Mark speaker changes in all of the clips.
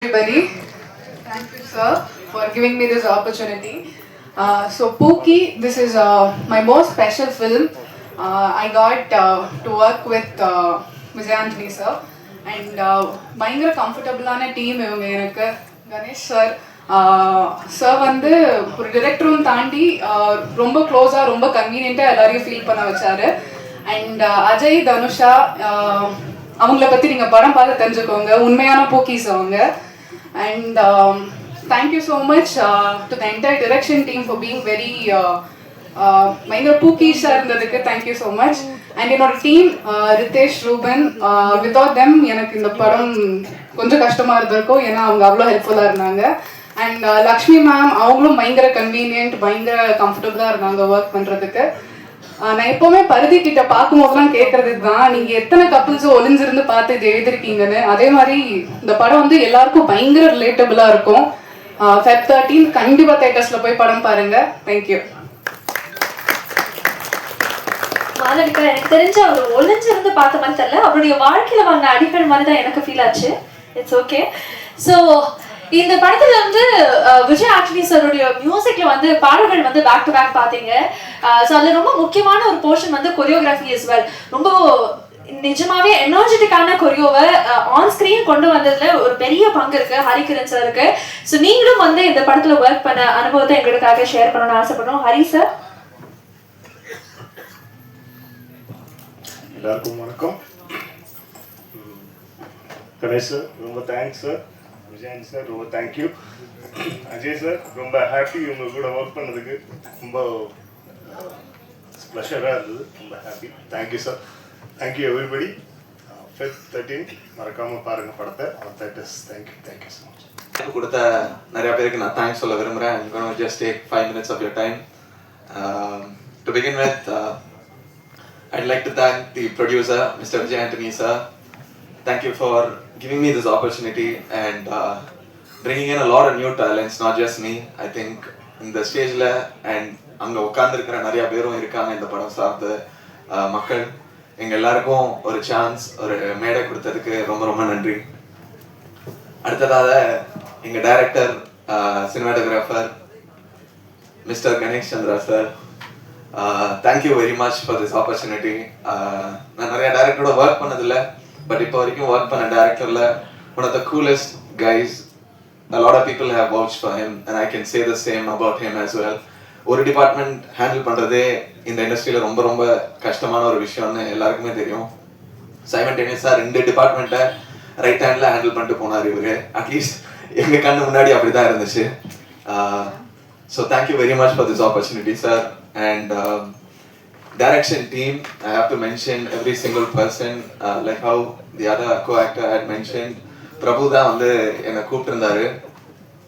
Speaker 1: Everybody, thank you, sir, for giving me this opportunity. So, Pookie, this is my most special film. I got to work with Vijay Anthony, sir, and பயங்கர கம்ஃபர்டபுளான team இவங்க எனக்கு. Ganesh sir sir வந்து ஒரு டிரெக்டரும் தாண்டி ரொம்ப க்ளோஸாக ரொம்ப கன்வீனியண்ட்டாக எல்லாரையும் ஃபீல் பண்ண வச்சாரு. அண்ட் அஜய் தனுஷா அவங்கள பற்றி நீங்கள் படம் பார்த்து தெரிஞ்சுக்கோங்க, உண்மையான பூக்கீஸ் அவங்க. And thank you so much to the entire direction team for being very பயங்கர பூக்கீஷாக இருந்ததுக்கு தேங்க்யூ ஸோ மச். அண்ட் என்னோட team Ritesh Ruben, without them எனக்கு இந்த படம் கொஞ்சம் கஷ்டமாக இருந்திருக்கும், ஏன்னா அவங்க அவ்வளோ ஹெல்ப்ஃபுல்லாக இருந்தாங்க. அண்ட் லக்ஷ்மி மேம் அவங்களும் பயங்கர கன்வீனியன்ட், பயங்கர கம்ஃபர்டபுளாக இருந்தாங்க ஒர்க் பண்ணுறதுக்கு. நான் எப்போவுமே பருதி கிட்ட பார்க்கும்போதுலாம் கேட்கறது தான், நீங்கள் எத்தனை கப்புள்ஸ் ஒளிஞ்சிருந்து பார்த்து இது எழுதிருக்கீங்கன்னு. அதே மாதிரி இந்த படம் வந்து எல்லாருக்கும் பயங்கர ரிலேட்டபுளாக இருக்கும். Feb 13 கண்டிப்பாக தேட்டர்ஸில் போய் படம் பாருங்கள். தேங்க்யூ.
Speaker 2: மாலவிகா, எனக்கு தெரிஞ்ச அவர் ஒளிஞ்சிருந்து பார்த்த மாதிரி தெரியல, அவருடைய வாழ்க்கையில வாங்கின அடிகள் மாதிரி தான் எனக்கு ஃபீல் ஆச்சு. It's okay. ஸோ இந்த படத்துல வந்து விஜய் ஆண்டனி சாருடைய மியூசிக்ல வந்து பாடல்கள் வந்து பேக் டு பேக் பாத்தீங்க. ஸோ அதுல ரொம்ப முக்கியமான ஒரு போர்ஷன் வந்து கொரியோகிராஃபி இஸ் வெல். ரொம்ப நிஜமாவே எனர்ஜெட்டிக்கான கொரியோவை ஆன் ஸ்கிரீன் கொண்டு வந்ததுல ஒரு பெரிய பங்கு இருக்கு ஹரிகிரண் சாருக்கு. ஸோ நீங்களும் வந்து இந்த படத்துல ஒர்க் பண்ண அனுபவத்தை எங்களுக்காக ஷேர் பண்ணணும்னு ஆசைப்படுறோம். ஹரி சார்.
Speaker 3: எல்லாருக்கும் வணக்கம். கணேஷ் சார் ரொம்ப தேங்க்ஸ் சார். விஜயன் சார் ரொம்ப தேங்க்யூ. அஜய் சார் ரொம்ப ஹாப்பி உங்க கூட ஒர்க் பண்ணதுக்கு. ரொம்ப ப்ளஷராக இருந்தது, ரொம்ப happy. Thank you sir. Thank you everybody. Feb 13 மறக்காமல் பாருங்கள் படத்தை. தேட்டர்ஸ். Thank you so much.
Speaker 4: எனக்கு கொடுத்த நிறைய பேருக்கு நான் தேங்க்ஸ் சொல்ல விரும்புகிறேன். I'm going to just take 5 minutes of your time. To begin with, I'd like to thank the producer, Mr. Vijay Anthony sir. Thank you for giving me this opportunity and bringing in a lot of new talents, not just me. I think in the stage la and அங்கே உட்காந்துருக்கிற நிறைய பேரும் இருக்காங்க இந்த படம் சார்ந்த மக்கள். எங்கள் எல்லாருக்கும் ஒரு சான்ஸ், ஒரு மேடை கொடுத்ததுக்கு ரொம்ப ரொம்ப நன்றி. அடுத்ததாக எங்கள் director, cinematographer mister Ganesh Chandra sir, thank you very much for this opportunity. நான் நிறைய டைரக்டரோட ஒர்க் பண்ணதில்லை, பட் இப்போ வரைக்கும் ஒர்க் பண்ண டைரக்டரில் one of the coolest guys. A lot of people have vouched for him and I can say the same about him as well. ஒரு department handle பண்ணுறதே இந்த இண்டஸ்ட்ரியில் ரொம்ப ரொம்ப கஷ்டமான ஒரு விஷயம்னு எல்லாருக்குமே தெரியும். சைமல்டேனியஸாக 2 டிபார்ட்மெண்ட்டை ரைட் ஹேண்டில் ஹேண்டில் பண்ணிட்டு போனார் இவரு. அட்லீஸ்ட் எங்கள் கண்ணு முன்னாடி அப்படி தான் இருந்துச்சு. So thank you very much for this opportunity sir. And direction team, I have to mention every single person, like how the other co-actor had mentioned. Prabhu da வந்து என்னை கூப்பிட்டுருந்தாரு.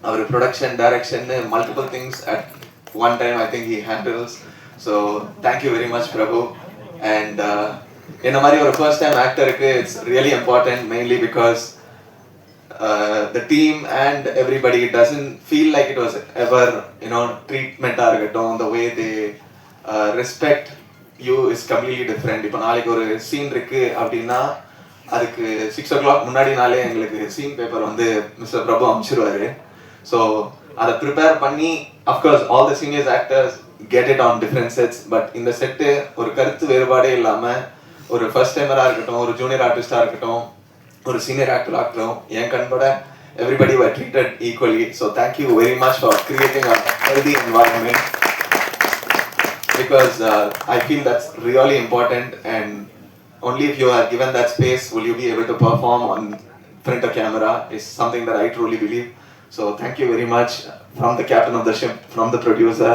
Speaker 4: அவர் production, direction, multiple things at one time I think he handles. So thank you very much Prabhu. And என்ன மாதிரி ஒரு first time actorக்கு it's really important, mainly because the team and everybody, it doesn't feel like it was ever, treatment இருக்கட்டும், the way they respect you is completely different. இப்போ நாளைக்கு ஒரு scene இருக்கு அப்படின்னா அதுக்கு 6 o'clock முன்னாடி நாளே எங்களுக்கு சீன் பேப்பர் வந்து மிஸ்டர் பிரபு அனுப்பிச்சிருவாரு. ஸோ அதை ப்ரிப்பேர் பண்ணி, of course all the seniors actors get it on different sets, but இந்த செட்டு ஒரு கருத்து வேறுபாடே இல்லாமல் ஒரு ஃபர்ஸ்ட் டைமராக இருக்கட்டும், ஒரு ஜூனியர் ஆர்டிஸ்டாக இருக்கட்டும், ஒரு சீனியர் ஆக்டராக இருக்கட்டும், என் கண்பட everybody were treated equally. So thank you very much for creating a healthy environment. Because I feel that's really important, and only if you are given that space will you be able to perform on front of camera, is something that I truly believe. So thank you very much from the captain of the ship, from the producer,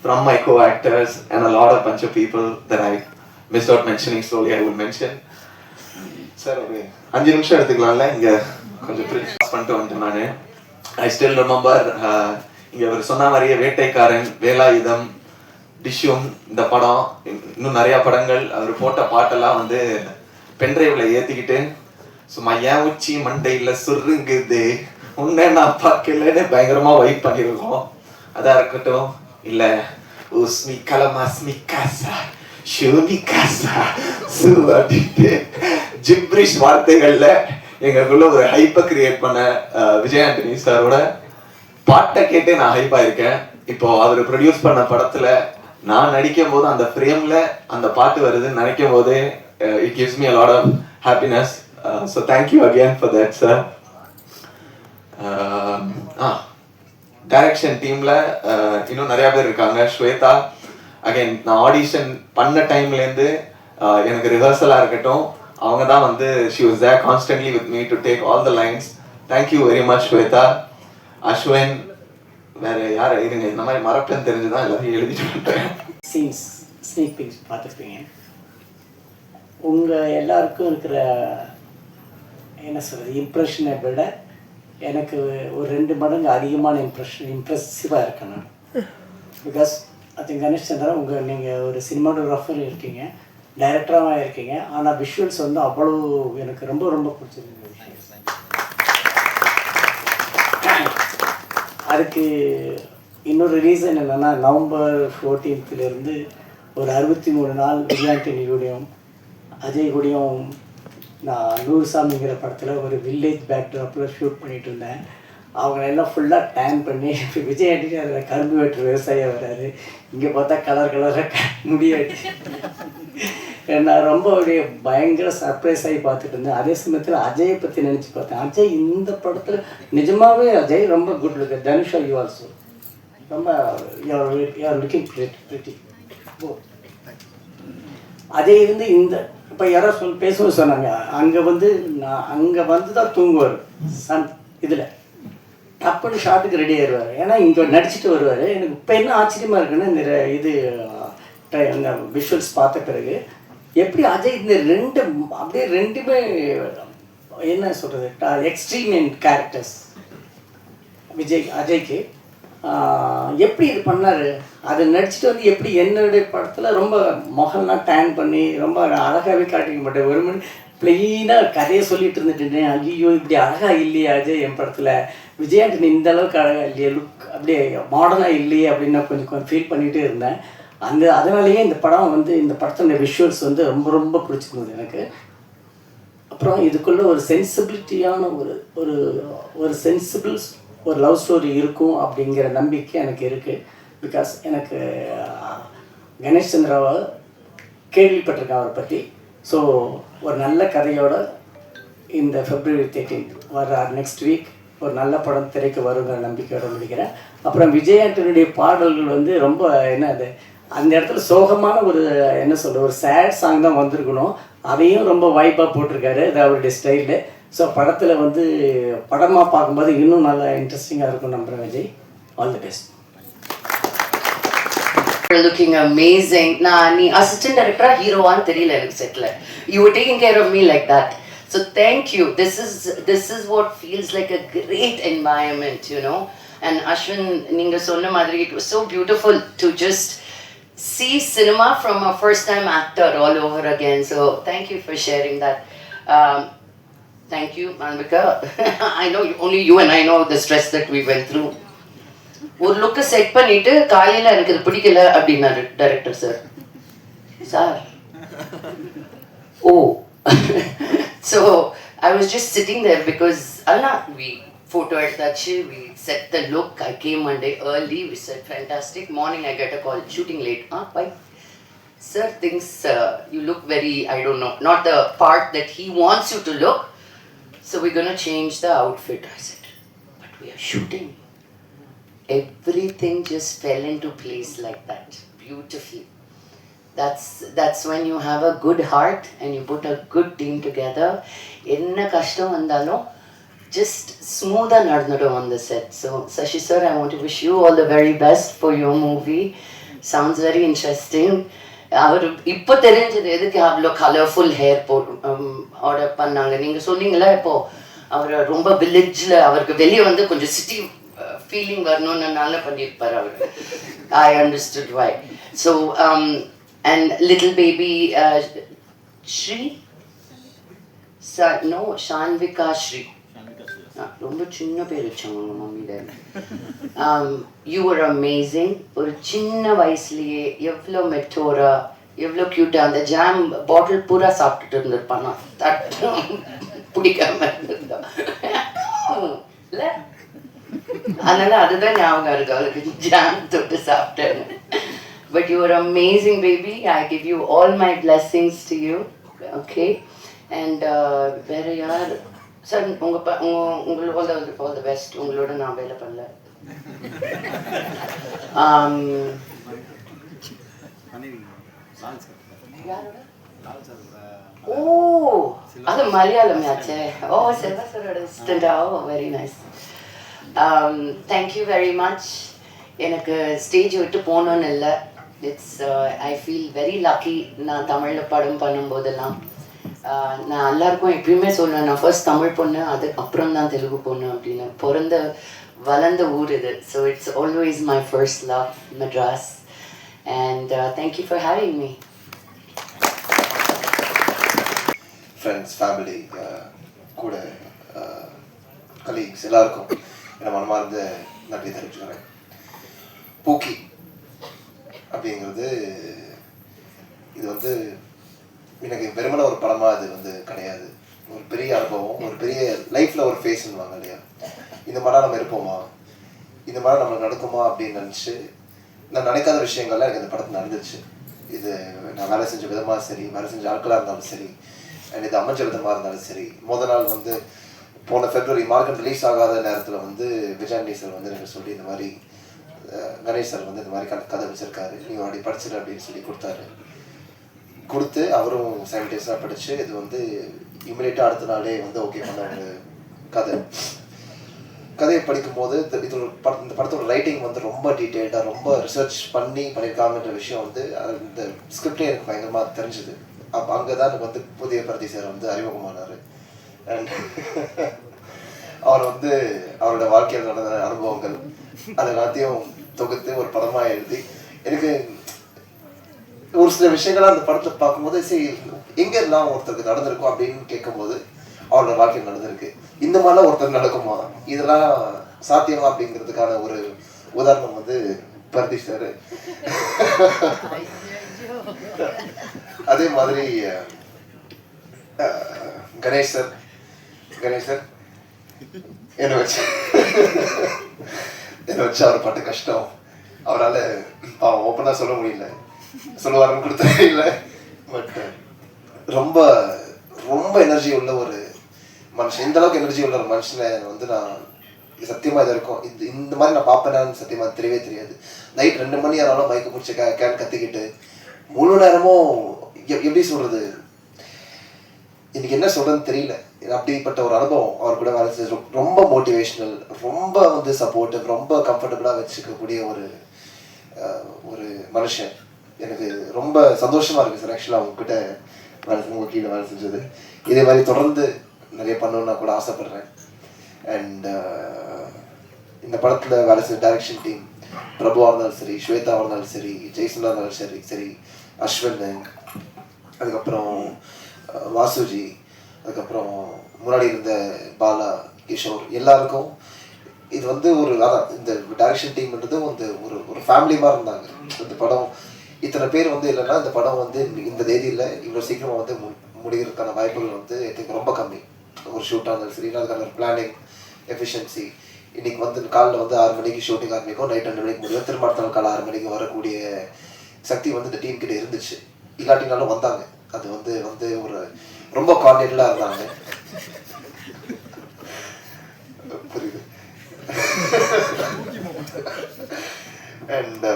Speaker 4: from my co-actors, and a lot of bunch of people that I missed out mentioning. Slowly I will mention. Sir, okay, 5 நிமிஷம் எடுத்துக்கலாம்ல, இங்கே கொஞ்சம் pass பண்ணிட்டு வந்துட்டேன் நான். I still remember இங்கே அவர் சொன்ன மாதிரியே வேட்டைக்காரன், வேலாயுதம், டிஷ்யூம், இந்த படம், இன்னும் நிறையா படங்கள், அவர் போட்ட பாட்டெல்லாம் வந்து பென்ட்ரைவில் ஏற்றிக்கிட்டு சும்மா ஏன் உச்சி மண்டையில் சுருங்குது உன்னை நான் பார்க்கலன்னு பயங்கரமாக வைப் பண்ணியிருக்கோம். அதாக இருக்கட்டும், இல்லை உஸ்மி கலமாஸ்மி காசா ஷூனி காசா சு அப்படின்ட்டு ஜிப்ரிஷ் வார்த்தைகளில் எங்களுக்குள்ள ஒரு ஹைப்பை கிரியேட் பண்ண விஜய் ஆண்டனி சாரோட பாட்டை கேட்டே நான் ஹைப்பா இருக்கேன். இப்போ அவர் ப்ரொடியூஸ் பண்ண படத்துல நான் நடிக்கும் போது அந்த ஃப்ரேம்ல அந்த பாட்டு வருதுன்னு நினைக்கும் போதே it gives me a lot of happiness. So thank you again for that, sir. Direction டீம்ல இன்னும் நிறைய பேர் இருக்காங்க. ஸ்வேதா, அகைன் நான் ஆடிஷன் பண்ண டைம்லேருந்து எனக்கு ரிஹர்சலாக இருக்கட்டும், அவங்க தான் வந்து she was there constantly with me to take all the lines. Thank you very much, Shweta. Ashwin, வேற யார் இருங்க, இந்த மாதிரி மறப்பேன்னு தெரிஞ்சுதான் எல்லாத்தையும் எழுதிட்டு வந்துட்டேன்.
Speaker 5: சீன்ஸ் ஸ்னீக் பிக்ஸ் பார்த்துருப்பீங்க. உங்கள் எல்லாருக்கும் இருக்கிற என்ன சொல்கிறது இம்ப்ரெஷனை விட எனக்கு ஒரு 2 மடங்கு அதிகமான இம்ப்ரெசிவாக இருக்கேன் நான். பிகாஸ் அது கணேஷ் சந்திரா நீங்கள் ஒரு சினிமாட்டோகிராஃபர் இருக்கீங்க, டைரக்டராக இருக்கீங்க, ஆனால் விஷுவல்ஸ் வந்து அவ்வளோ எனக்கு ரொம்ப ரொம்ப பிடிச்சிருந்த விஷயம். அதுக்கு இன்னொரு ரீசன் என்னென்னா, நவம்பர் 14th ஒரு 63 நாள் விஜய் ஆண்டனி கூடயும் அஜய் கூடயும் நான் நூறுசாமிங்கிற படத்தில் ஒரு வில்லேஜ் பேக்ட்ராப்பில் ஷூட் பண்ணிகிட்டு இருந்தேன். அவங்க எல்லாம் ஃபுல்லாக டேன் பண்ணி விஜய் ஆண்டனி அதில் கரும்பு வெட்டுற விவசாயம் வர்றாரு, இங்கே பார்த்தா கலர் கலராக முடியாச்சு. நான் ரொம்ப அப்படியே பயங்கர சர்ப்ரைஸ் ஆகி பார்த்துட்டு இருந்தேன். அதே சமயத்தில் அஜயை பற்றி நினச்சி பார்த்தேன். அஜய் இந்த படத்தில் நிஜமாகவே அஜய் ரொம்ப good look. Thanusha you also ரொம்ப யூஆர் லுக்கிங் பிரிட்டி. அஜய் இந்த இப்போ யாரோ பேசுவோம் சொன்னாங்க, அங்கே வந்து தான் தூங்குவார் சன் இதில் டப்புன்னு ஷாட்டுக்கு ரெடி ஆயிடுவார். ஏன்னா இங்கே நடிச்சுட்டு வருவார். எனக்கு இப்போ என்ன ஆச்சரியமாக இருக்குன்னா, இந்த இது அந்த விஷுவல்ஸ் பார்த்த பிறகு எப்படி அஜய் இந்த அப்படியே ரெண்டுமே என்ன சொல்கிறது எக்ஸ்ட்ரீம் இன் கேரக்டர்ஸ். அஜய்க்கு எப்படி இது பண்ணார், அதை நடிச்சுட்டு வந்து எப்படி என்னுடைய படத்தில் ரொம்ப முகம்லாம் டேன் பண்ணி ரொம்ப அழகாகவே காட்டிக்க மாட்டேன். ஒரு மணி பிளெயினாக கதையை சொல்லிட்டு இருந்துட்டு, ஐயோ இப்படி அழகாக இல்லையே அஜய் என் படத்தில், விஜய் ஆண்டனி இந்த அளவுக்கு அழகாக இல்லையே, லுக் அப்படியே மாடர்னாக இல்லையே அப்படின்னு நான் கொஞ்சம் ஃபீல் பண்ணிகிட்டே இருந்தேன். அதனாலேயே இந்த படம் இந்த படத்தோட விஷுவல்ஸ் ரொம்ப ரொம்ப பிடிச்சிருந்தது எனக்கு. அப்புறம் இதுக்குள்ளே ஒரு சென்சிபிலிட்டியான ஒரு சென்சிபிள்ஸ் ஒரு லவ் ஸ்டோரி இருக்கும் அப்படிங்கிற நம்பிக்கை எனக்கு இருக்குது. பிகாஸ் எனக்கு கணேஷ் சந்திராவை கேள்விப்பட்டிருக்கேன் அவரை பற்றி. ஸோ ஒரு நல்ல கதையோட இந்த February 13th வர நெக்ஸ்ட் வீக் ஒரு நல்ல படம் திரைக்கு வருங்கிற நம்பிக்கையோட முடிக்கிறேன். அப்புறம் விஜய் ஆண்டனியுடைய பாடல்கள் ரொம்ப அது அந்த இடத்துல சோகமான ஒரு என்ன சொல்ல ஒரு சேட் சாங் தான் வந்திருக்கணும், அதையும் ரொம்ப வைப்பாக போட்டிருக்காரு. அது அவருடைய ஸ்டைலு. ஸோ படத்தில் படமாக பார்க்கும்போது இன்னும் நல்லா இன்ட்ரெஸ்டிங்காக இருக்கும் நம்புகிறேன். Vijay, all the best.
Speaker 6: Looking amazing. நீ assistant director ஹீரோவான்னு தெரியல எனக்கு செட்ல. You were taking care of me like that. So thank you. This is what feels like a great environment, you know. And Ashwin, நீங்க சொன்ன மாதிரி it was so beautiful to just see cinema from a first time actor all over again. So thank you for sharing that. Thank you, Manvika. I know only you and I know the stress that we went through. ஒரு லுக்கை set பண்ணிட்டு காலையில் எனக்கு இது பிடிக்கல அப்படின்னாரு director sir. Oh so I was just sitting there because அதெல்லாம் we photo எடுத்தாச்சு, we set the look. I came one day early, we said fantastic. Morning I get a call, shooting late. By sir things you look very, I don't know, not the part that he wants you to look. So we gonna change the outfit. I said but we are shooting. Everything just fell into place like that, beautifully. That's when you have a good heart and you put a good team together. Enna kashtam vandalum just smoother nadnadum on the set. So Sashi sir, I want to wish you all the very best for your movie. Sounds very interesting. அவர் இப்போ தெரிஞ்சது எதுக்கு அவ்வளோ colourful hair order பண்ணாங்க. நீங்கள் சொன்னீங்களா இப்போ அவர் ரொம்ப வில்லேஜில் அவருக்கு வெளியே கொஞ்சம் சிட்டி ஃபீலிங் வரணும்னு நல்லா பண்ணியிருப்பார் அவர். I understood why. So and little baby Sri no Shanvika Sri, ரொம்ப சின்ன பேர் வச்சாங்க உங்கள் மம்மியில். You are amazing. ஒரு சின்ன வயசுலேயே எவ்வளோ மெட்டோரா, எவ்வளோ க்யூட்டாக அந்த ஜாம் பாட்டில் பூரா சாப்பிட்டுட்டு இருந்திருப்பானா. பிடிக்காம இருந்திருந்தோம் இல்ல, அதனால அதுதான் ஞாபகம் இருக்கு அவளுக்கு ஜாம் தொட்டு சாப்பிட்டேன்னு. But you are amazing baby. I give you all my blessings to you. Okay, and வேற யார் சார் உங்களோட ஆல் தி பெஸ்ட். உங்களோட நான் வேலை பண்ணல. ஓ, அது மலையாளம் ஆச்சே. ஓ, செல்வா சாரோட அசிஸ்டண்டா. Oh, very nice. Thank you very much. எனக்கு ஸ்டேஜ் விட்டு போகணுன்னு இல்லை. It's I feel very lucky. நான் தமிழில் படம் பண்ணும்போதெல்லாம் நான் எல்லாருக்கும் எப்பயுமே சொல்லுவேன், நான் ஃபர்ஸ்ட் தமிழ் பொண்ணு, அதுக்கப்புறம் தான் தெலுங்கு பொண்ணு அப்படின்னு. பிறந்த வளர்ந்த ஊர் இது. So it's always my first love, Madras. And thank you for having me.
Speaker 7: Friends, family, கூட கலீக்ஸ் எல்லாருக்கும் என்னை மனமார்ந்த நன்றி தெரிவிச்சுக்கிறேன். பூக்கி அப்படிங்கிறது இது வந்து எனக்கு வெறுமன ஒரு படமாக அது வந்து கிடையாது. ஒரு பெரிய அனுபவம், ஒரு பெரிய லைஃப்பில் ஒரு ஃபேஸ்ன்னுவாங்க இல்லையா, இந்த மாதிரிலாம் நம்ம இருப்போமா, இந்த மாதிரி நம்மளுக்கு நடக்குமா அப்படின்னு நினச்சி நான் நினைக்காத விஷயங்கள்லாம் எனக்கு இந்த படத்தில் நடந்துச்சு. இது நான் வேலை செஞ்ச விதமாக சரி, வேலை செஞ்ச ஆட்களாக இருந்தாலும் சரி, அண்ட் இது அமைஞ்ச விதமாக இருந்தாலும் சரி. முதல் நாள் வந்து போன February மார்க்கெட் ரிலீஸ் ஆகாத நேரத்தில் வந்து விஜயாண்டி சார் வந்து எனக்கு சொல்லி இந்த மாதிரி கணேஷ் சார் வந்து இந்த மாதிரி கதை வச்சுருக்காரு, நீ அப்படி படிச்சிடு அப்படின்னு சொல்லி கொடுத்து அவரும் சைமல்டேனியஸாக படித்து இது வந்து இமிடியேட்டாக அடுத்த நாளே வந்து ஓகே பண்ண ஒரு கதையை படிக்கும்போது இந்த படத்தோட ரைட்டிங் வந்து ரொம்ப டீட்டெயில்டாக ரொம்ப ரிசர்ச் பண்ணியிருக்காங்கன்ற விஷயம் வந்து இந்த ஸ்கிரிப்டே எனக்கு பயங்கரமாக தெரிஞ்சுது. அப்போ அங்கே தான் எனக்கு வந்து புதிய பரதி சார் வந்து அறிமுகமானார். அண்ட் அவர் வந்து அவரோட வாழ்க்கையில் நடந்த அனுபவங்கள் அது எல்லாத்தையும் தொகுத்து ஒரு படமாக எழுதி எனக்கு ஒரு சில விஷயங்கள்லாம் அந்த படத்தை பார்க்கும்போது சரி எங்கெல்லாம் ஒருத்தருக்கு நடந்திருக்கும் அப்படின்னு கேட்கும்போது அவரோட வாழ்க்கையில் நடந்திருக்கு. இந்த மாதிரிலாம் ஒருத்தர் நடக்குமா, இதெல்லாம் சாத்தியமா அப்படிங்கிறதுக்கான ஒரு உதாரணம் வந்து பரதி சார். அதே மாதிரி கணேஷ் சார் என்னை வச்சு அவர் பட்ட கஷ்டம் அவரால் ஓப்பனாக சொல்ல முடியல, சொல்லுவாருன்னு கூட தெரியல. பட் ரொம்ப ரொம்ப எனர்ஜி உள்ள ஒரு மனுஷன், இந்த அளவுக்கு எனர்ஜி உள்ள ஒரு மனுஷனை வந்து நான் சத்தியமாக இது இருக்கும் இந்த மாதிரி நான் பார்ப்பேனான்னு சத்தியமாக தெரியவே தெரியாது. நைட் 2 மணி ஆனாலும் மைக்கு பிடிச்சி கேன் கத்திக்கிட்டு முழு நேரமும் எப்படி சொல்கிறது, இன்னைக்கு என்ன சொல்கிறதுன்னு தெரியல. அப்படிப்பட்ட ஒரு அனுபவம் அவர் கூட வேலை செஞ்சு ரொம்ப மோட்டிவேஷ்னல், ரொம்ப வந்து சப்போர்ட்டிவ், ரொம்ப கம்ஃபர்டபுளாக வச்சுக்கக்கூடிய ஒரு மனுஷன். எனக்கு ரொம்ப சந்தோஷமாக இருக்குது சார் ஆக்சுவலாக அவங்ககிட்ட உங்கள் கீழே வேலை செஞ்சது. இதே மாதிரி தொடர்ந்து நிறைய பண்ணணும்னு நான் கூட ஆசைப்பட்றேன். அண்ட் இந்த படத்தில் வேலை செஞ்ச டைரக்ஷன் டீம் பிரபுவாக இருந்தாலும் சரி, ஸ்வேதாவாக இருந்தாலும் சரி, ஜெய்சனாக இருந்தாலும் சரி, அஸ்வின், அதுக்கப்புறம் வாசுஜி, அதுக்கப்புறம் முன்னாடி இருந்த பாலா, கிஷோர், எல்லாருக்கும் இது வந்து இந்த டைரக்ஷன் டீம்ன்றது வந்து ஒரு ஃபேமிலி மாதிரி இருந்தாங்க. இந்த படம் இத்தனை பேர் வந்து இல்லைன்னா இந்த படம் வந்து இந்த தேதியில் இவ்வளோ சீக்கிரமாக வந்து முடிகிறதுக்கான வாய்ப்புகள் வந்து எனக்கு ரொம்ப கம்மி. ஒரு ஷூட்டாக இருந்தாலும் சரி, அதுக்கான ஒரு பிளானிங் எஃபிஷியன்சி. இன்றைக்கி வந்து காலைல வந்து 6 மணிக்கு ஷூட்டிங் ஆரம்பிக்கும், நைட் 2 மணிக்கு முடியும், திரும்ப அடுத்த நாள் காலை 6 மணிக்கு வரக்கூடிய சக்தி வந்து இந்த டீம் கிட்ட இருந்துச்சு. இல்லாட்டினாலும் வந்தாங்க. அது வந்து ஒரு ரொம்ப கான்டென்ட்லாம் இருந்தாங்க. புரியுது. அண்ட்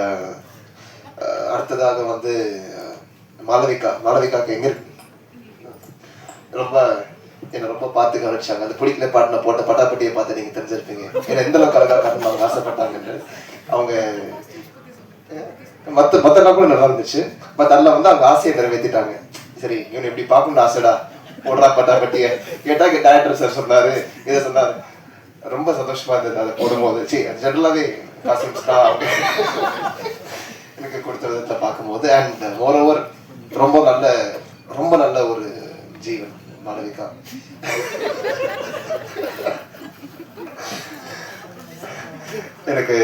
Speaker 7: அடுத்ததாக வந்து மாளவிகாக்கு எங்க என்னை ரொம்ப பார்த்து கவனிச்சாங்க. அந்த பிடிக்கல பாட்டு நான் போட்ட பட்டாப்பட்டியை பார்த்து நீங்கள் தெரிஞ்சிருப்பீங்க ஏன்னா எந்த அளவுக்கு அழகாக காரணம் அவங்க ஆசைப்பட்டாங்கன்னு. அவங்க மற்ற கூட நல்லா இருந்துச்சு. பட் அதில் வந்து அவங்க ஆசையை நிறைவேற்றிட்டாங்க. சரி இவன் எப்படி பார்க்கணும்னு ஆசைடா போடுறா பட்டாப்பட்டியை கேட்டா டேரக்டர் சார் சொன்னாரு, இதை சொன்னார். ரொம்ப சந்தோஷமா இருந்தது அதை போடும்போது. சரி ஜென்ரலாகவே காஸ்டியூம்ஸ் தான் அவங்க எனக்கு கொடுத்த விதத்தை பார்க்கும்போது. அண்ட் மோரோவர் ரொம்ப நல்ல ஒரு ஜீவன் மாளவிகா. எனக்கு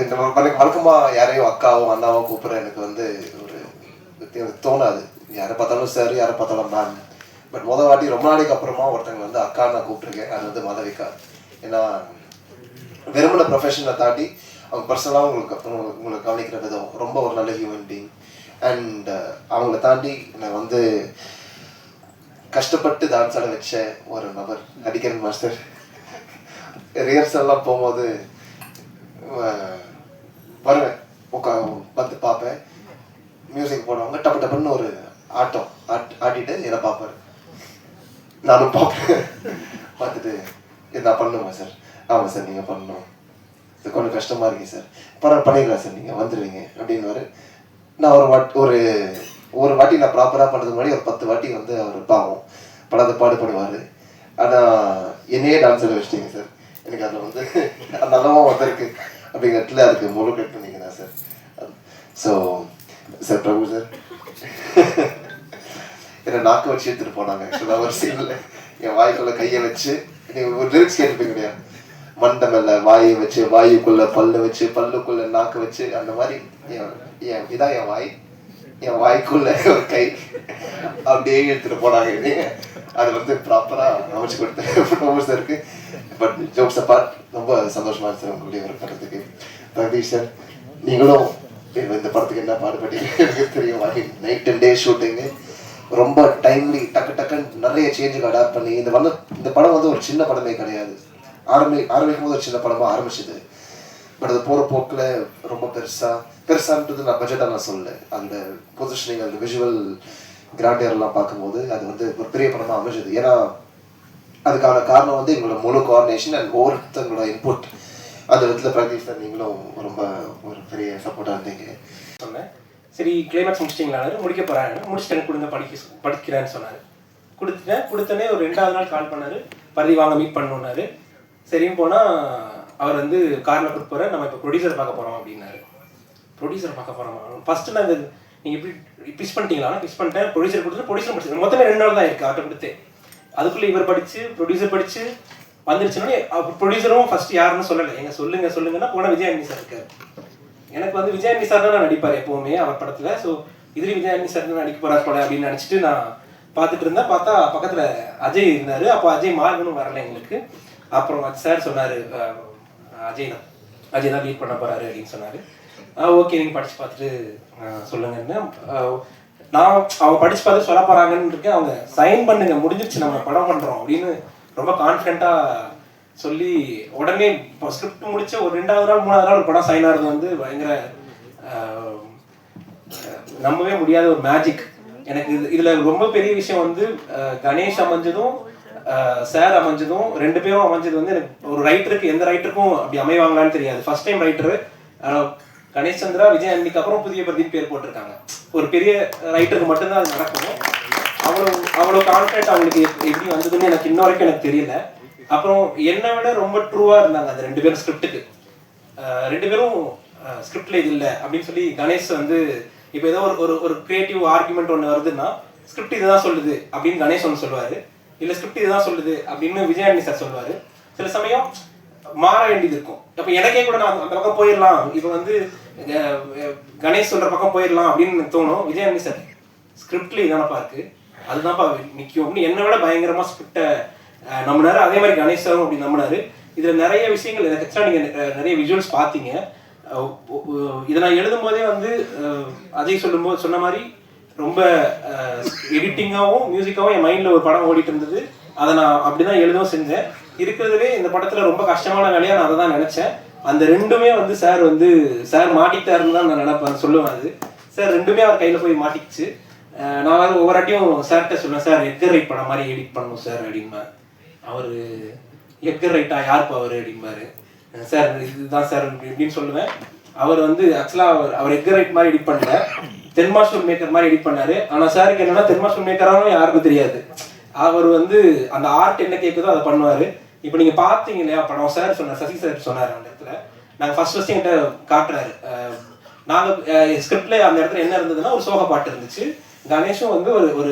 Speaker 7: இந்த வழக்கமா யாரையும் அக்காவோ அண்ணாவோ கூப்பிட்ற எனக்கு வந்து ஒரு தோணாது. யாரை பார்த்தாலும் சார், யாரை பார்த்தாலும் மேம். பட் மொதல் வாட்டி ரொம்ப நாளைக்கு அப்புறமா ஒருத்தங்க வந்து அக்கா நான் கூப்பிட்ருக்கேன். அது வந்து மதவிகா. ஏன்னா வெறுமன ப்ரொஃபஷனை தாண்டி அவங்க பர்சனலாக உங்களை கவனிக்கிற விதம் ரொம்ப ஒரு நல்ல ஹியூமன் பீயிங். அண்ட் அவங்கள தாண்டி நான் வந்து கஷ்டப்பட்டு டான்ஸ் ஆட வச்ச ஒரு நபர் ஹரிகரன் மாஸ்டர். ரிஹர்சல்லாம் போகும்போது வருவேன், வந்து பார்ப்பேன். மியூசிக் போடுவாங்க, டப்பு டப்புன்னு ஒரு ஆட்டம் ஆடிட்டு என்னை பார்ப்பாரு. நானும் பார்ப்பேன். பார்த்துட்டு நான் பண்ணுமா சார்? ஆமாம் சார், நீங்கள் பண்ணணும். இது கொஞ்சம் கஷ்டமாக இருக்கு சார். பண்ணிடலாம் சார், நீங்கள் வந்துடுவீங்க அப்படின்னுவாரு. நான் ஒரு வாட்டி நான் ப்ராப்பராக பண்ணுறதுக்கு முன்னாடி ஒரு 10 வாட்டி வந்து அவர் பாவம் படாத பாடுபடுவார். ஆனால் என்னையே டான்ஸ் ஆட வச்சிட்டீங்க சார். எனக்கு அதில் வந்து நல்லமாக வந்திருக்கு அப்படிங்கிறதுல அதுக்கு முழு கிரெடிட் நீங்கள் தான் சார். ஸோ சார் பிரபு சார் என்னை நாக்கு வச்சு எடுத்துகிட்டு போனாங்க. ஆக்சுவலாக ஒரு சீனில் என் வாய்க்குள்ளே கையை வச்சு, நீங்கள் ஒரு லிரிக்ஸ் கேட்டுப்பீங்க கிடையாது, மண்டை மேலே வாயை வச்சு, வாயுக்குள்ளே பல்லு வச்சு, பல்லுக்குள்ளே நாக்கு வச்சு, அந்த மாதிரி இதான் என் வாய், என் வாய்க்குள்ள ஒரு கை அப்படியே எடுத்துகிட்டு போனாங்க. அது வந்து ப்ராப்பராக அமைச்சு கொடுத்தேன் சாருக்கு. பட் ஜோக்ஸ் அப்பார்ட் ரொம்ப சந்தோஷமாக இருக்கு சார் உங்களுடைய ஒரு படத்துக்கு. பிரதீஷ் சார், நீங்களும் இந்த படத்துக்கு என்ன பாடுபட்டீங்க எனக்கு தெரியும். நைட் அண்ட் டே ஷூட்டிங்கு ரொம்ப டைம்லி டக்குன்னு நிறைய சேஞ்சுக்கு அடாப்ட் பண்ணி இந்த படம் வந்து ஒரு சின்ன படமே கிடையாது. ஆரம்பிக்கும் போது ஒரு சின்ன படமாக ஆரம்பிச்சது. பட் அது போகிற போக்கில் ரொம்ப பெருசான்றது நான் பட்ஜெட்டாக நான் சொல்லலை. அந்த பொசிஷனிங், அந்த விஷுவல் கிராண்டியர்லாம் பார்க்கும்போது அது வந்து ஒரு பெரிய படமாக அமைஞ்சது. ஏன்னா அதுக்கான காரணம் வந்து எங்களோட முழு கோஆர்டினேஷன் அண்ட் ஒவ்வொருத்தங்களோட இன்புட். அந்த விதத்தில் பிரதீஷ் சார் நீங்களும் ரொம்ப ஒரு பெரிய சப்போர்ட்டாக இருந்தீங்க.
Speaker 8: சொன்னேன், சரி கிளைமேக்ஸ் முடிச்சிட்டிங்களாரு, முடிக்க போகிறாங்க, முடிச்சுட்டு கொடுங்க படிக்கிறேன்னு சொன்னார். கொடுத்தனே ஒரு 2வது நாள் கால் பண்ணார், பரதி வாங்க மீட் பண்ணணுன்னாரு. சரின்னு போனால் அவர் வந்து காரில் கொடுத்து போகிற, நம்ம இப்போ ப்ரொடியூசர் பார்க்க போகிறோம் அப்படின்னாரு. ப்ரொடியூசர் பார்க்க போகிறோமா? ஃபஸ்ட்டு நான் நீங்கள் இப்படி பிஸ் பண்ணிட்டீங்களா? பிஸ் பண்ணிட்டேன். ப்ரொடியூசர் படிச்சு மொத்தமே 2 நாள் தான் இருக்குது அவர்கிட்ட கொடுத்து. அதுக்குள்ளே இவர் படித்து ப்ரொடியூசர் படித்து வந்துருச்சுன்னா ப்ரொடியூசரும் ஃபஸ்ட்டு யாருன்னு சொல்லலை. சொல்லுங்கன்னா போனால் விஜயாண்டி சார் இருக்கார். எனக்கு வந்து விஜயாண்டி சார் தான் நடிப்பார் எப்போவுமே அவர் படத்தில். ஸோ இதுலேயும் விஜயாண்டி சார் தான் நடிக்க போகிறார் போல அப்படின்னு நினச்சிட்டு நான் பார்த்துட்டு இருந்தேன். பார்த்தா பக்கத்தில் அஜய் இருந்தார். அப்போ அஜய் மார்கனும் வரலை எங்களுக்கு. அப்புறம் சார் சொன்னார், அஜய் தான் லீட் பண்ண போகிறாரு அப்படின்னு சொன்னார். ஓகே, நீங்கள் படித்து பார்த்துட்டு சொல்லுங்கன்னு நான் அவங்க படித்து பார்த்து சொல்ல போகிறாங்கன்னு இருக்கேன். அவங்க சைன் பண்ணுங்க, முடிஞ்சிருச்சு, நம்ம படம் பண்ணுறோம் அப்படின்னு ரொம்ப கான்ஃபிடென்ட்டாக சொல்லி உடனே இப்போ ஸ்கிரிப்ட் முடிச்ச ஒரு 2வது நாள் 3வது நாள் ஒரு படம் சைன் ஆகிறது வந்து பயங்கர நம்பவே முடியாத ஒரு மேஜிக். எனக்கு இதில் ரொம்ப பெரிய விஷயம் வந்து கணேஷ் அமைஞ்சதும் சார் அமைஞ்சதும் 2 பேரும் அமைஞ்சது வந்து எனக்கு ஒரு ரைட்டருக்கு, எந்த ரைட்டருக்கும் அப்படி அமைவாங்களான்னு தெரியாது. First time writer Ganesh Chandra, விஜயாண்டிக்கு அப்புறம் புதிய பிரதீப் பேர் போட்டிருக்காங்க. ஒரு பெரிய ரைட்டருக்கு மட்டும்தான் அது நடக்கும். அவ்வளோ கான்ஃபிடென்ட் அவங்களுக்கு எப்படி வந்ததுன்னு எனக்கு இன்ன வரைக்கும் எனக்கு தெரியல. அப்புறம் என்னை விட ரொம்ப ட்ரூவாக இருந்தாங்க அந்த 2 பேரும் ஸ்கிரிப்டுக்கு. 2 பேரும் ஸ்கிரிப்டில் இது இல்லை அப்படின்னு சொல்லி கணேஷ் வந்து இப்போ ஏதோ ஒரு கிரியேட்டிவ் ஆர்குமெண்ட் ஒன்று வருதுன்னா ஸ்கிரிப்ட் இதுதான் சொல்லுது அப்படின்னு கணேஷ் ஒன்று சொல்லுவார். இல்லை ஸ்கிரிப்ட் இதுதான் சொல்லுது அப்படின்னு விஜயாண்டி சார் சொல்லுவார். சில சமயம் மாற வேண்டியது இருக்கும். அப்போ எனக்கே கூட நான் அந்த பக்கம் போயிடலாம், இப்போ வந்து கணேஷ் சொல்கிற பக்கம் போயிடலாம் அப்படின்னு எனக்கு தோணும். விஜயாண்டி சார் ஸ்கிரிப்டில் இதானப்பா இருக்குது, அதுதான்ப்பா நிற்கும் அப்படின்னு என்னை விட பயங்கரமாக ஸ்கிரிப்டை நம்பினாரு. அதே மாதிரி கணேஷ் சாரும் அப்படி நம்பினாரு. இதில் நிறைய விஷயங்கள் எனக்கு எக்ஸ்ட்ரா நீங்கள் நிறைய விஜுவல்ஸ் பார்த்தீங்க. இதை நான் எழுதும் போதே வந்து அஜய் சொன்ன மாதிரி ரொம்ப எடிட்டிங்காகவும் மியூசிக்காகவும் என் மைண்டில் ஒரு படம் ஓடிட்டு இருந்தது. அதை நான் அப்படி தான் எழுதவும் செஞ்சேன். இருக்கிறதுலே இந்த படத்தில் ரொம்ப கஷ்டமான வேலையாக நான் அதை தான் நினச்சேன். அந்த 2மே வந்து சார் மாட்டிக்கிட்டாருன்னு தான் நான் நினைப்பேன், சொல்லுவேன். அது சார் 2மே அவர் கையில் போய் மாட்டிக்கிச்சு. நான் வேறு ஒவ்வொருவாட்டியும் சார்கிட்ட சொல்லுவேன், சார் எட்கர் ரைட் படம் மாதிரி எடிட் பண்ணணும் சார் அப்படின்பார். அவர் எட்கர் ரைட்டா யாருப்பா அவர் அப்படின்பாரு. சார் இதுதான் சார் இப்படின்னு சொல்லுவேன். அவர் வந்து ஆக்சுவலாக அவர் எட்கர் ரைட் மாதிரி எடிட் பண்ணல, தென்மாஸ்டர் மேக்கர் மாதிரி எடிட் பண்ணாரு. ஆனால் சாருக்கு என்னன்னா தென்மாஸ்டர் மேக்கரானும் யாருக்கும் தெரியாது. அவர் வந்து அந்த ஆர்ட் என்ன கேட்குதோ அதை பண்ணுவார். இப்போ நீங்கள் பார்த்தீங்க இல்லையா படம், சார் சொன்னார், சசி சார் சொன்னார் அந்த இடத்துல. நாங்கள் ஃபர்ஸ்ட் என்கிட்ட காட்டுறாரு. நாங்கள் ஸ்கிரிப்டில் அந்த இடத்துல என்ன இருந்ததுன்னா ஒரு சோக பாட்டு இருந்துச்சு. கணேஷும் வந்து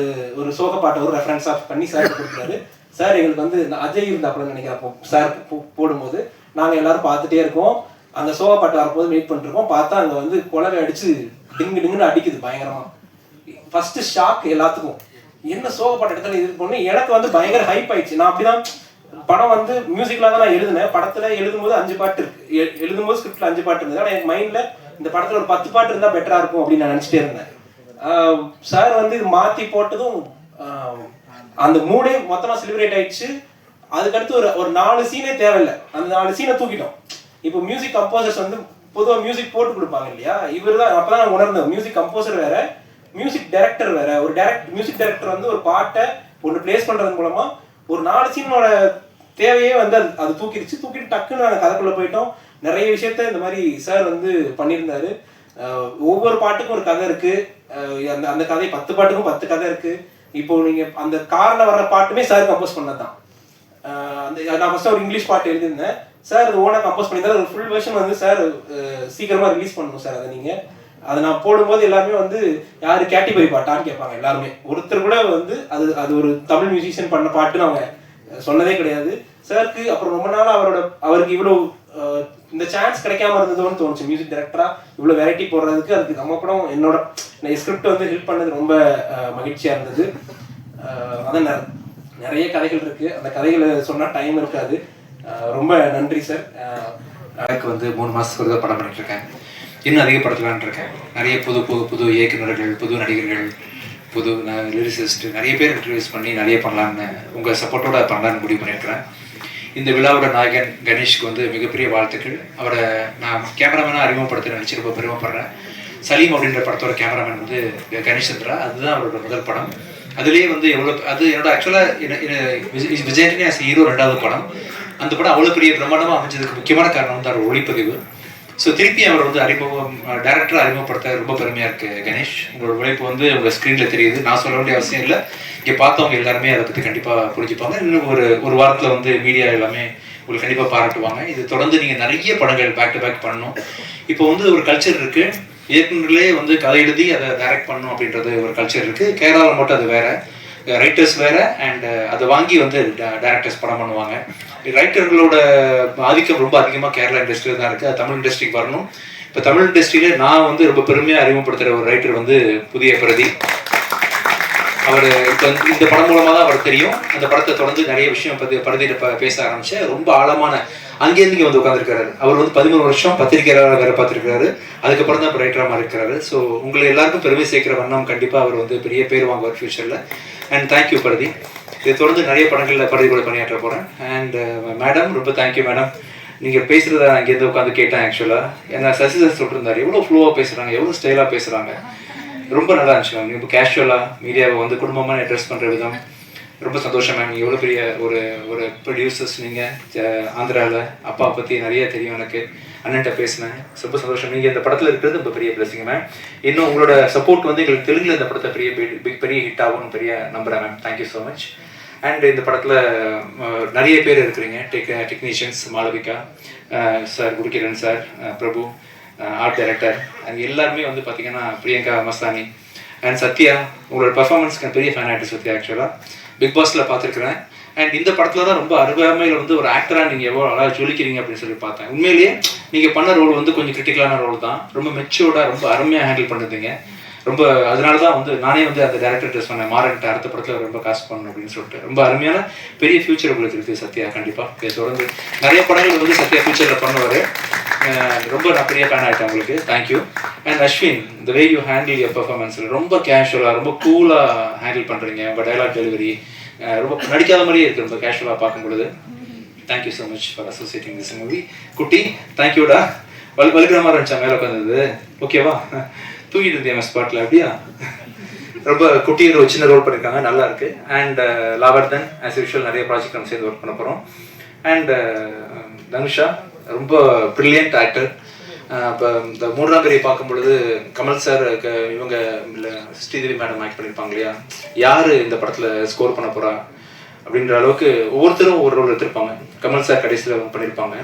Speaker 8: ஒரு சோக பாட்டை ஒரு ரெஃபரன்ஸாக பண்ணி சார் கொடுக்குறாரு. சார் எங்களுக்கு வந்து அஜய் இருந்தாப்புல நினைக்கிறப்போ சார் போடும்போது நாங்கள் எல்லாரும் பார்த்துட்டே இருக்கோம். அந்த சோக பாட்டு வரப்போது வெயிட் பண்ணிருக்கோம். பார்த்தா அங்கே வந்து குழவை அடிச்சு டிங்குன்னு அடிக்குது பயங்கரமாக. ஃபர்ஸ்ட் ஷாக் எல்லாத்துக்கும், என்ன சோகப்பட்ட இடத்துல இது பண்ணி எனக்கு வந்து பயங்கர ஹைப் ஆயிடுச்சு. நான் அப்படிதான் படம் வந்து மியூசிக்ல தான் நான் எழுதினேன். படத்துல எழுதும்போது 5 பாட்டு இருக்கு, எழுதும்போது ஸ்கிரிப்ட்ல 5 பாட்டு இருந்தது. ஆனால் எனக்கு மைண்ட்ல இந்த படத்துல ஒரு 10 பாட்டு இருந்தா பெட்டரா இருக்கும் அப்படின்னு நான் நினைச்சிட்டே இருந்தேன். சார் வந்து இது மாத்தி போட்டதும் அந்த மூடே மொத்தமா செலிப்ரேட் ஆயிடுச்சு. அதுக்கடுத்து ஒரு 4 சீனே தேவையில்லை, அந்த 4 சீனை தூக்கிட்டோம். இப்போ மியூசிக் கம்போசர்ஸ் வந்து பொதுவாக மியூசிக் போட்டு கொடுப்பாங்க இல்லையா, இவர் தான் அப்பதான் நான் உணர்ந்தேன். மியூசிக் கம்போசர் வேற, மியூசிக் டைரக்டர் வேற. ஒரு மியூசிக் டைரக்டர் வந்து ஒரு பாட்டை ஒன்று பிளேஸ் பண்றது மூலமா ஒரு 4 சீனோட தேவையே வந்து அது தூக்கிட்டு டக்குன்னு நாங்கள் கதைக்குள்ள போயிட்டோம். நிறைய விஷயத்த இந்த மாதிரி சார் வந்து பண்ணியிருந்தாரு. ஒவ்வொரு பாட்டுக்கும் ஒரு கதை இருக்கு. அந்த கதை 10 பாட்டுக்கும் 10 கதை இருக்கு. இப்போ நீங்க அந்த காரில் வர்ற பாட்டுமே சார் கம்போஸ் பண்ணதான். நான் ஃபர்ஸ்ட் ஒரு இங்கிலீஷ் பாட்டு எழுதியிருந்தேன், சார் அது ஓனா கம்போஸ் பண்ணியிருந்தாரு. ஒரு ஃபுல் வெர்ஷன் வந்து சார் சீக்கிரமா ரிலீஸ் பண்ணணும் சார். அதை நான் போடும்போது எல்லாருமே வந்து யாரு கேட்டிபரி பாட்டான்னு கேட்பாங்க எல்லாருமே. ஒருத்தர் கூட வந்து அது ஒரு தமிழ் மியூசிஷியன் பண்ண பாட்டுன்னு அவங்க சொன்னதே கிடையாது. சாருக்கு அப்புறம் ரொம்ப நாள் அவருக்கு இவ்வளோ இந்த சான்ஸ் கிடைக்காம இருந்ததோன்னு தோணுச்சு. மியூசிக் டைரக்டரா இவ்வளோ வெரைட்டி போடுறதுக்கு அதுக்கு நம்ம கூட என்னோட ஸ்கிரிப்ட் வந்து ஹெல்ப் பண்ணது ரொம்ப மகிழ்ச்சியா இருந்தது. அதான் நிறைய கதைகள் இருக்கு, அந்த கதைகளை சொன்னா டைம் இருக்காது. ரொம்ப நன்றி சார்.
Speaker 9: எனக்கு வந்து 3 மாசத்துக்கு ஒரு படம் பண்ணிட்டு இருக்கேன். இன்னும் அதிக படத்துலான் இருக்கேன். நிறைய புது இயக்குநர்கள், புது நடிகர்கள், புது லிரிசிஸ்ட் நிறைய பேர் இன்ட்ரடியூஸ் பண்ணி நிறைய பண்ணலான்னு உங்கள் சப்போர்ட்டோட பண்ணலான்னு முடிவு பண்ணியிருக்கிறேன். இந்த விழாவோட நாயகன் கணேஷ்க்கு வந்து மிகப்பெரிய வாழ்த்துக்கள். அவரை நான் கேமராமேனாக அறிமுகப்படுத்த நினச்சி ரொம்ப பெருமைப்படுறேன். சலீம் அப்படின்ற படத்தோட கேமராமேன் வந்து கணேஷ் சந்திரா. அதுதான் அவரோட முதல் படம். அதுலேயே வந்து அது என்னோட ஆக்சுவலாக விஜய் ஆண்டனி ஆஸ் ஹீரோ 2வது படம். அந்த படம் அவ்வளோ பெரிய பிரம்மாண்டமாக அமைஞ்சதுக்கு முக்கியமான காரணம் வந்து அவர் ஒளிப்பதிவு. ஸோ திருப்பி அவர் வந்து டேரக்டராக அறிமுகப்படுத்த ரொம்ப பெருமையாக இருக்குது கணேஷ். உங்களோட உழைப்பு வந்து உங்கள் ஸ்க்ரீனில் தெரியுது. நான் சொல்ல வேண்டிய அவசியம் இல்லை, இங்கே பார்த்தவங்க எல்லாருமே அதை பற்றி கண்டிப்பாக புரிஞ்சுப்பாங்க. இன்னும் ஒரு வாரத்தில் வந்து மீடியா எல்லாமே உங்களுக்கு கண்டிப்பாக பாராட்டுவாங்க. இது தொடர்ந்து நீங்கள் நிறைய படங்கள் பேக் டு பேக் பண்ணணும். இப்போ வந்து ஒரு கல்ச்சர் இருக்குது, இயக்குநர்களே வந்து கதை எழுதி அதை டைரக்ட் பண்ணணும் அப்படின்றது ஒரு கல்ச்சர் இருக்குது. கேரளாவில் மட்டும் அது வேறு, ரைட்டர்ஸ் வேறு, அண்ட் அதை வாங்கி வந்து டைரக்டர்ஸ் படம் பண்ணுவாங்க. ரைட்டர்களோட ஆதிக்கம் ரொம்ப அதிகமாக கேரளா இண்டஸ்ட்ரியில் தான் இருக்குது. அது தமிழ் இண்டஸ்ட்ரிக்கு வரணும். இப்போ தமிழ் இண்டஸ்ட்ரியில் நான் வந்து ரொம்ப பெருமையாக அறிமுகப்படுத்துகிற ஒரு ரைட்டர் வந்து புதிய பிரதி. அவர் இப்போ இந்த படம் மூலமாக தான் அவர் தெரியும். அந்த படத்தை தொடர்ந்து நிறைய விஷயம் பிரதியில் பேச ஆரம்பிச்சு ரொம்ப ஆழமான அங்கேருந்து இங்கே வந்து உட்காந்துருக்காரு. அவர் வந்து 13 வருஷம் பத்திரிகையாளராக வேலை பார்த்துருக்காரு. அதுக்கப்புறம் தான் இப்போ ரைட்டராக மாறி இருக்கிறாரு. ஸோ உங்களை எல்லாருக்கும் பெருமை சேர்க்கிற வண்ணம் கண்டிப்பாக அவர் வந்து பெரிய பேர் வாங்குவார் ஃபியூச்சரில். அண்ட் தேங்க்யூ பிரதி. இதை தொடர்ந்து நிறைய படங்களில் பிரதி கூட பணியாற்ற போகிறேன். அண்ட் மேடம் ரொம்ப தேங்க்யூ மேடம். நீங்கள் பேசுகிறத நான் இங்கேருந்து உட்காந்து கேட்டேன். ஆக்சுவலாக என்ன சசி சார் சொல்லிருந்தாரு, எவ்வளோ ஃப்ளோவாக பேசுகிறாங்க, எவ்வளோ ஸ்டைலாக பேசுகிறாங்க, ரொம்ப நல்லா இருந்துச்சு மேம். இப்போ கேஷுவலாக மீடியாவை வந்து குடும்பமாக அட்ரெஸ் பண்ணுற விதம் ரொம்ப சந்தோஷம் மேம். நீங்கள் எவ்வளோ பெரிய ஒரு ப்ரொடியூசர்ஸ். நீங்கள் ஆந்திராவில் அப்பா பற்றி நிறைய தெரியும் எனக்கு, அண்ணன்ட்ட பேசினேன். ரொம்ப சந்தோஷம். நீங்கள் இந்த படத்தில் இருக்கிறது ரொம்ப பெரிய பிளஸிங் மேம். இன்னும் உங்களோட சப்போர்ட் வந்து எங்களுக்கு தெலுங்கில் இந்த படத்தை பெரிய ஹிட் ஆகும்னு பெரிய நம்புகிறேன் ma'am. Thank you so much. And இந்த படத்தில் நிறைய பேர் இருக்கிறீங்க, technicians, Malavika sir, Gurukiran sir, Prabhu art director, and எல்லாருமே வந்து பார்த்தீங்கன்னா பிரியங்கா மஸ்தானி அண்ட் சத்யா. உங்களோட பர்ஃபார்மன்ஸ்க்கு பெரிய ஃபேன் ஆகிட்டு சத்யா. ஆக்சுவலாக பிக் பாஸில் பார்த்துருக்குறேன். அண்ட் இந்த படத்தில் தான் ரொம்ப அருமையில் வந்து ஒரு ஆக்டராக நீங்கள் எவ்வளோ அழகாக ஜொலிக்கிறீங்க அப்படின்னு சொல்லி பார்த்தேன். உண்மையிலேயே நீங்கள் பண்ண ரோல் வந்து கொஞ்சம் கிரிட்டிக்கலான ரோல் தான். ரொம்ப மெச்சூர்டாக ரொம்ப அருமையாக ஹேண்டில் பண்ணுறீங்க. ரொம்ப அதனால தான் வந்து நானே வந்து அந்த டேரக்டர் ட்ரெஸ் பண்ணேன், மாறன்ட்டு அடுத்த படத்தில் ரொம்ப காசு பண்ணணும் அப்படின்னு சொல்லிட்டு. ரொம்ப அருமையான பெரிய ஃபியூச்சர் உங்களுக்கு இருக்குது சத்யா. கண்டிப்பாக தொடர்ந்து நிறைய படங்கள் வந்து சத்யா ஃபியூச்சரில் பண்ணுவார். ரொம்ப நான் பெரிய ஃபேன் ஆகிட்டேன் உங்களுக்கு. தேங்க்யூ. அண்ட் அஸ்வின், இந்த வே யூ ஹேண்டில் யர் பர்ஃபார்மன்ஸில் ரொம்ப கேஷுவலாக ரொம்ப கூலாக ஹேண்டில் பண்ணுறீங்க. உங்கள் டைலாக் டெலிவரி ரொம்ப நடிக்காத மாதிரியே இருக்குது, ரொம்ப கேஷுவலாக பார்க்கும் பொழுது. Thank you so much for associating this movie. குட்டி தேங்க்யூடா. வலுக்கிற மாதிரி இருந்துச்சா மேலே உட்காந்தது? ஓகேவா? தூக்கிட்டு இருந்தேன் ஸ்பாட்டில். அப்படியா? ரொம்ப குட்டி ஒரு சின்ன ரோல் பண்ணியிருக்காங்க, நல்லா இருக்கு. அண்ட் லாவர்தன் ஆஸ் யூஷுவல் நிறைய ப்ராஜெக்ட் நம்ம சேர்ந்து ஒர்க் பண்ண போகிறோம். அண்ட் தனுஷா ரொம்ப ப்ரில்லியன்ட் ஆக்டர். இப்போ இந்த 3ஆம் பிரிவை பார்க்கும் பொழுது கமல் சார் இவங்க இல்லை ஸ்ரீதேவி மேடம் ஆக்ட் பண்ணியிருப்பாங்க இல்லையா, யார் இந்த படத்தில் ஸ்கோர் பண்ண போகிறா அப்படின்ற அளவுக்கு ஒவ்வொருத்தரும் ஒரு ரோல் எடுத்திருப்பாங்க. கமல் சார் கடைசியில் பண்ணியிருப்பாங்க.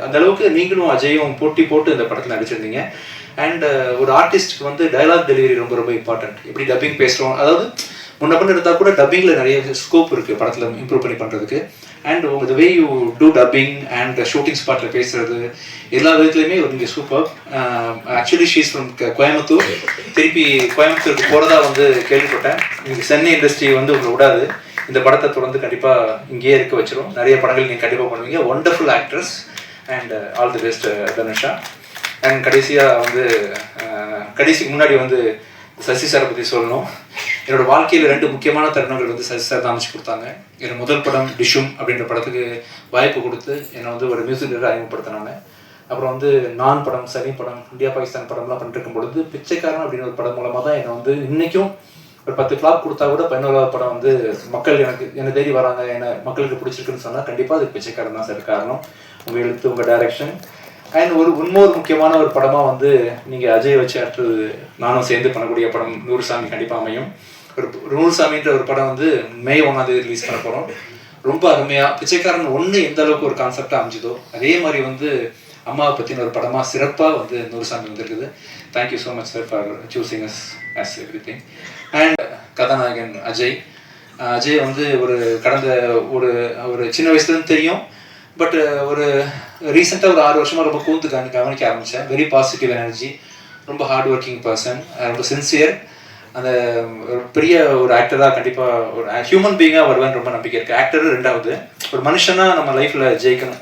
Speaker 9: அந்த அளவுக்கு நீங்களும் அஜயும் போட்டு இந்த படத்தில் நடிச்சிருந்தீங்க. அண்ட் ஒரு ஆர்டிஸ்ட்க்கு வந்து டைலாக் டெலிவரி ரொம்ப ரொம்ப இம்பார்ட்டன்ட். எப்படி டப்பிங் பேசுகிறோம், அதாவது முன்ன பண்ண இருந்தால் கூட டப்பிங்கில் நிறைய ஸ்கோப் இருக்குது படத்தில் இம்ப்ரூவ் பண்ணி பண்ணுறதுக்கு. And the way you do dubbing and shooting ஸ்பாட்டில் பேசுறது எல்லா விதத்துலையுமே நீங்கள் super. Actually she's from Coimbatore. திருப்பி கோயம்புத்தூருக்கு போகிறதா வந்து கேள்விப்பட்டேன். இன்னைக்கு சென்னை இண்டஸ்ட்ரி வந்து உங்களை விடாது. இந்த படத்தை தொடர்ந்து கண்டிப்பாக இங்கேயே இருக்க வச்சிரும். நிறைய படங்கள் நீங்கள் கண்டிப்பாக பண்ணுவீங்க. Wonderful actress and all the best Thanusha. And கடைசியாக வந்து கடைசிக்கு முன்னாடி வந்து சசி சாரை பற்றி சொல்லணும். என்னோடய வாழ்க்கையில் 2 முக்கியமான தருணங்கள் வந்து சசி சார் தான் அமைச்சு கொடுத்தாங்க. என்னோட முதல் படம் டிஷும் அப்படின்ற படத்துக்கு வாய்ப்பு கொடுத்து என்னை வந்து ஒரு மியூசிக் டேரக்டர் அறிமுகப்படுத்தினாங்க. அப்புறம் வந்து நான் படம், சனி படம், இந்தியா பாகிஸ்தான் படம்லாம் பண்ணிட்டு இருக்கும் பொழுது பிச்சைக்காரன் அப்படின்னு ஒரு படம் மூலமாக தான் என்னை வந்து இன்றைக்கும் ஒரு 10 ஃப்ளாப் கொடுத்தா கூட 11வது படம் வந்து மக்கள் என்னை தேடி வராங்க, என்னை மக்களுக்கு பிடிச்சிருக்குன்னு சொன்னால் கண்டிப்பாக அதுக்கு பிச்சைக்காரன் தான் சார் காரணம். உங்கள் எழுத்து, உங்கள் டைரக்ஷன். அண்ட் இன்னொரு முக்கியமான ஒரு படமாக வந்து நீங்கள் அஜய் வச்சு அடுத்தது நானும் சேர்ந்து பண்ணக்கூடிய படம் நூறுசாமி கண்டிப்பாக அமையும். ஒரு நூறுசாமின்ற ஒரு படம் வந்து May 1 ரிலீஸ் பண்ண போகிறோம். ரொம்ப அருமையாக பிச்சைக்காரன் 1 எந்த அளவுக்கு ஒரு கான்செப்டாக அமைஞ்சதோ அதே மாதிரி வந்து அம்மாவை பற்றின ஒரு படமாக சிறப்பாக வந்து நூறுசாமி வந்துருக்குது. Thank you so much sir for choosing us as everything. And கதாநாயகன் அஜய். அஜய் வந்து கடந்த ஒரு சின்ன வயசுலேருந்து தெரியும். பட் ஒரு ரீசெண்டாக ஒரு 6 வருஷமாக ரொம்ப கூந்து கவனிக்க ஆரம்பித்தேன். வெரி பாசிட்டிவ் எனர்ஜி, ரொம்ப ஹார்ட் ஒர்க்கிங் பர்சன், ரொம்ப சின்சியர். அந்த ஒரு பெரிய ஒரு ஆக்டராக கண்டிப்பாக ஒரு ஹியூமன் பீயிங்காக வருவேன்னு ரொம்ப நம்பிக்கை இருக்குது. ஆக்டர் 2வது, ஒரு மனுஷனாக நம்ம லைஃப்பில் ஜெயிக்கணும்,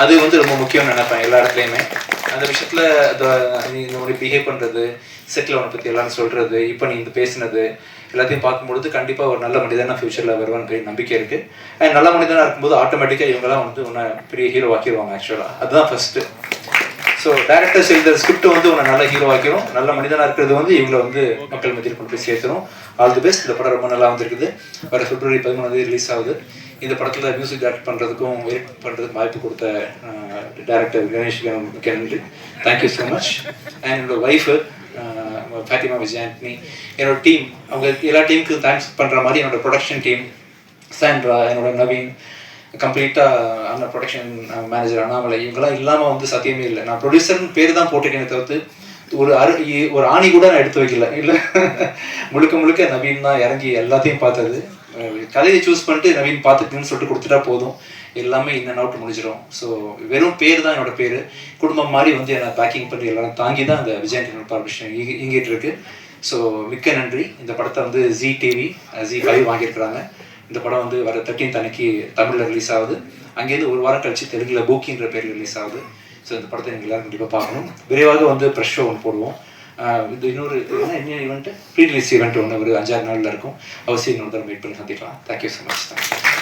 Speaker 9: அது வந்து ரொம்ப முக்கியம்னு நினைப்பேன் எல்லா இடத்துலையுமே. அந்த விஷயத்தில் நீ உன்னை பிஹேவ் பண்ணுறது, செட்டில் உன்னை பற்றி எல்லாரும் சொல்கிறது, இப்போ நீ இந்த பேசினது எல்லாத்தையும் பார்க்கும்பொழுது கண்டிப்பாக ஒரு நல்ல மனிதனாக ஃபியூச்சரில் வருவான்னு நம்பிக்கை இருக்குது. அண்ட் நல்ல மனிதனாக இருக்கும்போது ஆட்டோமேட்டிக்காக இவங்கெல்லாம் வந்து உன்னை பெரிய ஹீரோ ஆக்கிடுவாங்க. ஆக்சுவலாக அதுதான் ஃபஸ்ட்டு. ஸோ டேரக்டர்ஸ் எழுதுற ஸ்கிரிப்ட் வந்து உன்னை நல்ல ஹீரோ ஆக்கிடும். நல்ல மனிதனாக இருக்கிறது வந்து இவங்களை வந்து மக்கள் மத்தியில் கொண்டு போய் சேர்த்துரும். All the best. இந்த படம் ரொம்ப நல்லா வந்துருக்குது. வர February 13 ரிலீஸ் ஆகுது. இந்த படத்தில் மியூசிக் டைரக்ட் பண்ணுறதுக்கும் எடிட் பண்ணுறதுக்கும் வாய்ப்பு கொடுத்த டைரக்டர் கணேஷ் மிக்க நன்றி. Thank you so much. அண்ட் என்னோட ஒய்ஃபு ஃபாத்திமா விஜய் ஆண்டனி, என்னோட டீம், அவங்க எல்லா டீமுக்கும் தேங்க்ஸ் பண்ணுற மாதிரி என்னோட ப்ரொடக்ஷன் டீம், சாண்ட்ரா, என்னோட நவீன், கம்ப்ளீட்டாக அந்த ப்ரொடக்ஷன் மேனேஜர் அண்ணாமலை, இவங்கெல்லாம் இல்லாமல் வந்து சத்தியமே இல்லை. நான் ப்ரொடியூசர்னு பேர் தான் போட்டிருக்கேனே தவிர்த்து ஒரு ஆணி கூட நான் எடுத்து வைக்கல. இல்லை, முழுக்க நவீன் தான் இறங்கி எல்லாத்தையும் பார்த்தது. கதையை சூஸ் பண்ணிட்டு நவீன் பார்த்துக்குன்னு சொல்லிட்டு கொடுத்துட்டா போதும், எல்லாமே இன் அண்ட் அவுட் முடிஞ்சிடும். ஸோ வெறும் பேர் தான் என்னோட பேர். குடும்பம் மாதிரி வந்து என்னை பேக்கிங் பண்ணி எல்லாரும் தாங்கி தான் அந்த விஜய் பப்ளிஷன் இயங்கிட்டு இருக்கு. ஸோ மிக்க நன்றி. இந்த படத்தை வந்து ZTV Z5 வாங்கியிருக்கிறாங்க. இந்த படம் வந்து வர 13th அன்னைக்கு தமிழில் ரிலீஸ் ஆகுது. அங்கேருந்து ஒரு வாரம் கழிச்சு தெலுங்குல பூக்கின்ற பேரில் ரிலீஸ் ஆகுது. ஸோ இந்த படத்தை நீங்கள் எல்லாரும் கண்டிப்பாக பார்க்கணும். விரைவாக வந்து ப்ரெஷ் ஷோ ஒன்று போடுவோம். இது இன்னொரு என்ன ஈவெண்ட்டு, ப்ரீ ரிலீஸ் ஈவெண்ட் ஒன்று ஒரு 5-6 நாளில் இருக்கும். அவசியம் இன்னொரு தடவை வெயிட் பண்ணி சந்திக்கலாம். Thank you so much. தேங்க்யூ.